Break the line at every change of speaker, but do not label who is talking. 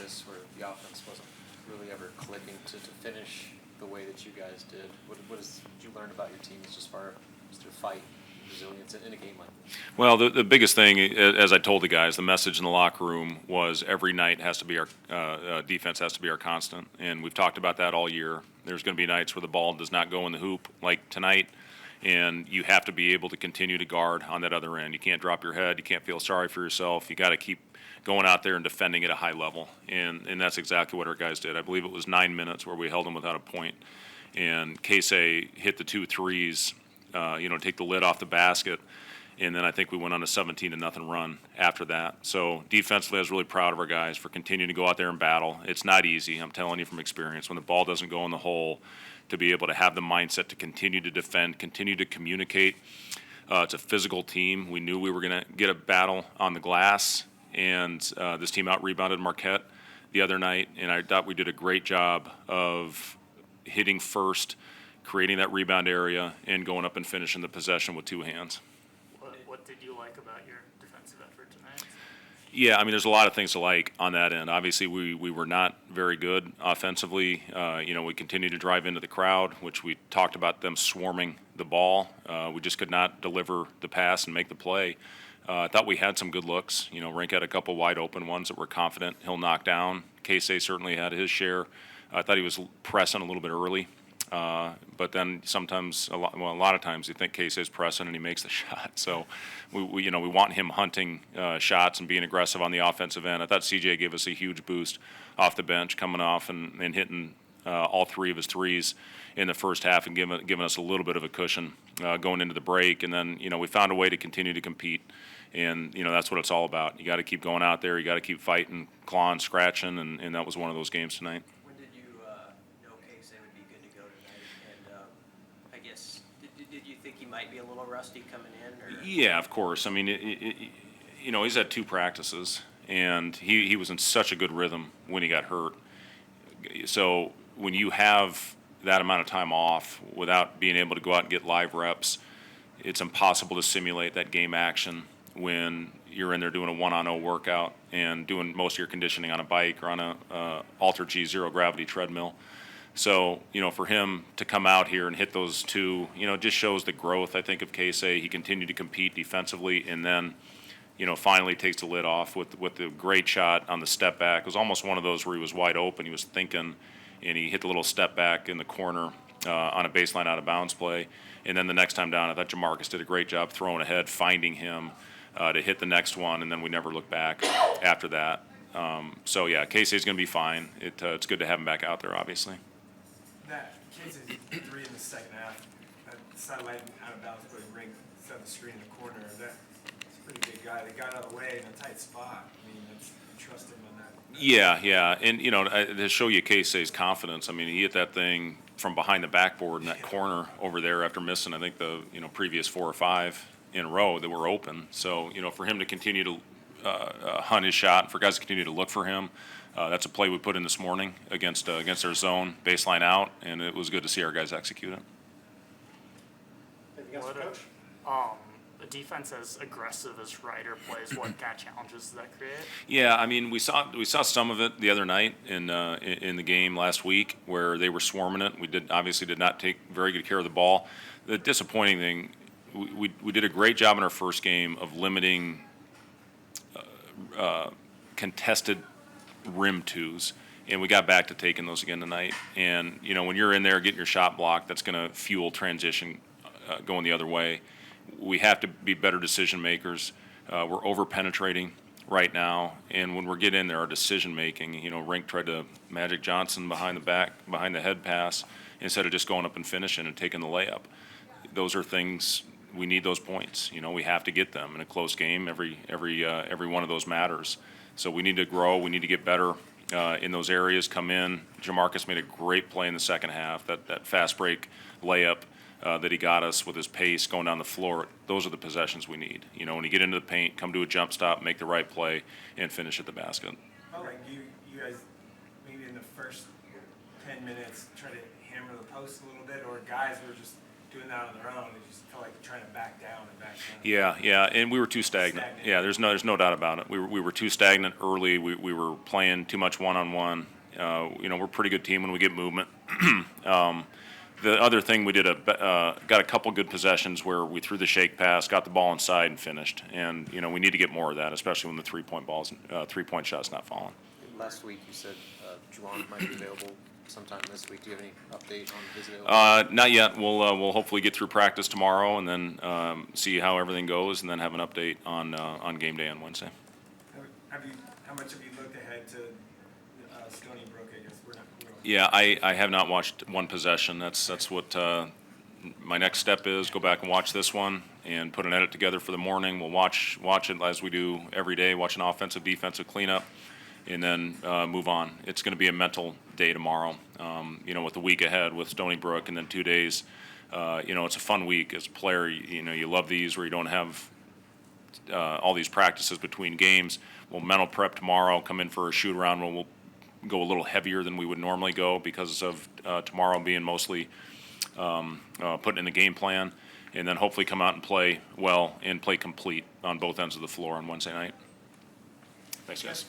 practice where the offense wasn't really ever clicking to finish the way that you guys did. What did you learn about your teams as far as their fight, resilience in a game like this?
Well, the biggest thing, as I told the guys, the message in the locker room was every night has to be our defense has to be our constant, and we've talked about that all year. There's going to be nights where the ball does not go in the hoop, like tonight, and you have to be able to continue to guard on that other end. You can't drop your head. You can't feel sorry for yourself. You got to keep going out there and defending at a high level, and that's exactly what our guys did. I believe it was 9 minutes where we held them without a point, and Casey hit the 2 threes, take the lid off the basket. And then I think we went on a 17-0 run after that. So defensively, I was really proud of our guys for continuing to go out there and battle. It's not easy, I'm telling you from experience. When the ball doesn't go in the hole, to be able to have the mindset to continue to defend, continue to communicate. It's a physical team. We knew we were going to get a battle on the glass, and this team out-rebounded Marquette the other night, and I thought we did a great job of hitting first, creating that rebound area, and going up and finishing the possession with 2 hands.
What did you like about your defensive effort tonight?
Yeah, I mean, there's a lot of things to like on that end. Obviously, we were not very good offensively. We continued to drive into the crowd, which we talked about them swarming the ball. We just could not deliver the pass and make the play. I thought we had some good looks. Rink had a couple wide open ones that we're confident he'll knock down. Casey certainly had his share. I thought he was pressing a little bit early. But then sometimes, a lot of times, you think Casey's pressing and he makes the shot. So we want him hunting shots and being aggressive on the offensive end. I thought CJ gave us a huge boost off the bench, coming off and hitting all 3 of his threes in the first half and giving us a little bit of a cushion going into the break. And then we found a way to continue to compete, and that's what it's all about. You got to keep going out there. You got to keep fighting, clawing, scratching, and that was one of those games tonight.
Did you think he might be a little rusty coming in? Or?
Yeah, of course. I mean, he's had 2 practices, and he was in such a good rhythm when he got hurt. So when you have that amount of time off without being able to go out and get live reps, it's impossible to simulate that game action when you're in there doing a 1-on-0 workout and doing most of your conditioning on a bike or on a Alter G zero gravity treadmill. So, for him to come out here and hit those 2, just shows the growth, I think, of Casey. He continued to compete defensively, and then, finally takes the lid off with the great shot on the step back. It was almost one of those where he was wide open. He was thinking, and he hit the little step back in the corner on a baseline out of bounds play. And then the next time down, I thought Jamarcus did a great job throwing ahead, finding him to hit the next one, and then we never looked back after that. Casey's going to be fine. It's good to have him back out there, obviously.
That Casey's 3 in the second half, that satellite out of bounds play Rink set the screen in the corner. That's a pretty big guy. They got out of the way in a tight spot. I mean, you trust him on that.
Yeah, and to show you Casey's confidence. I mean, he hit that thing from behind the backboard in that corner over there after missing, I think, the previous 4 or 5 in a row that were open. So for him to continue to hunt his shot, and for guys to continue to look for him. That's a play we put in this morning against their zone, baseline out, and it was good to see our guys execute it.
Anything else, Coach? A defense as aggressive as Rider plays, what kind of challenges does that create?
Yeah, I mean, we saw some of it the other night in the game last week where they were swarming it. We obviously did not take very good care of the ball. The disappointing thing, we did a great job in our first game of limiting contested rim 2s, and we got back to taking those again tonight. And when you're in there getting your shot blocked, that's going to fuel transition going the other way. We have to be better decision makers. We're over penetrating right now, and when we're getting in there, our decision making. Rink tried to Magic Johnson behind the head pass instead of just going up and finishing and taking the layup. Those are things we need. Those points. We have to get them in a close game. Every one of those matters. So we need to grow. We need to get better in those areas. Come in. Jamarcus made a great play in the second half. That fast break layup that he got us with his pace going down the floor. Those are the possessions we need. When you get into the paint, come to a jump stop, make the right play, and finish at the basket.
Like you guys, maybe in the first 10 minutes, try to hammer the post a little bit, or guys were just doing that on their own, it just felt like trying to back down and back down.
Yeah, and we were too stagnant. Yeah, there's no doubt about it. We were too stagnant early. We were playing too much one-on-one. We're a pretty good team when we get movement. The other thing we did got a couple good possessions where we threw the shake pass, got the ball inside, and finished. And we need to get more of that, especially when the 3-point shot's not falling.
Last week you said Juwan might be available sometime this week. Do you have any update on his availability?
Not yet. We'll hopefully get through practice tomorrow and then see how everything goes, and then have an update on game day on Wednesday.
How much have you looked ahead to Stony Brook? I guess we're not.
Yeah, I have not watched one possession. That's what my next step is. Go back and watch this one and put an edit together for the morning. We'll watch it as we do every day. Watch an offensive, defensive cleanup, and then move on. It's going to be a mental day tomorrow. With the week ahead with Stony Brook, and then 2 days. It's a fun week as a player. You love these where you don't have all these practices between games. We'll mental prep tomorrow. Come in for a shoot around where we'll go a little heavier than we would normally go because of tomorrow being mostly putting in the game plan, and then hopefully come out and play well and play complete on both ends of the floor on Wednesday night. Thanks, guys.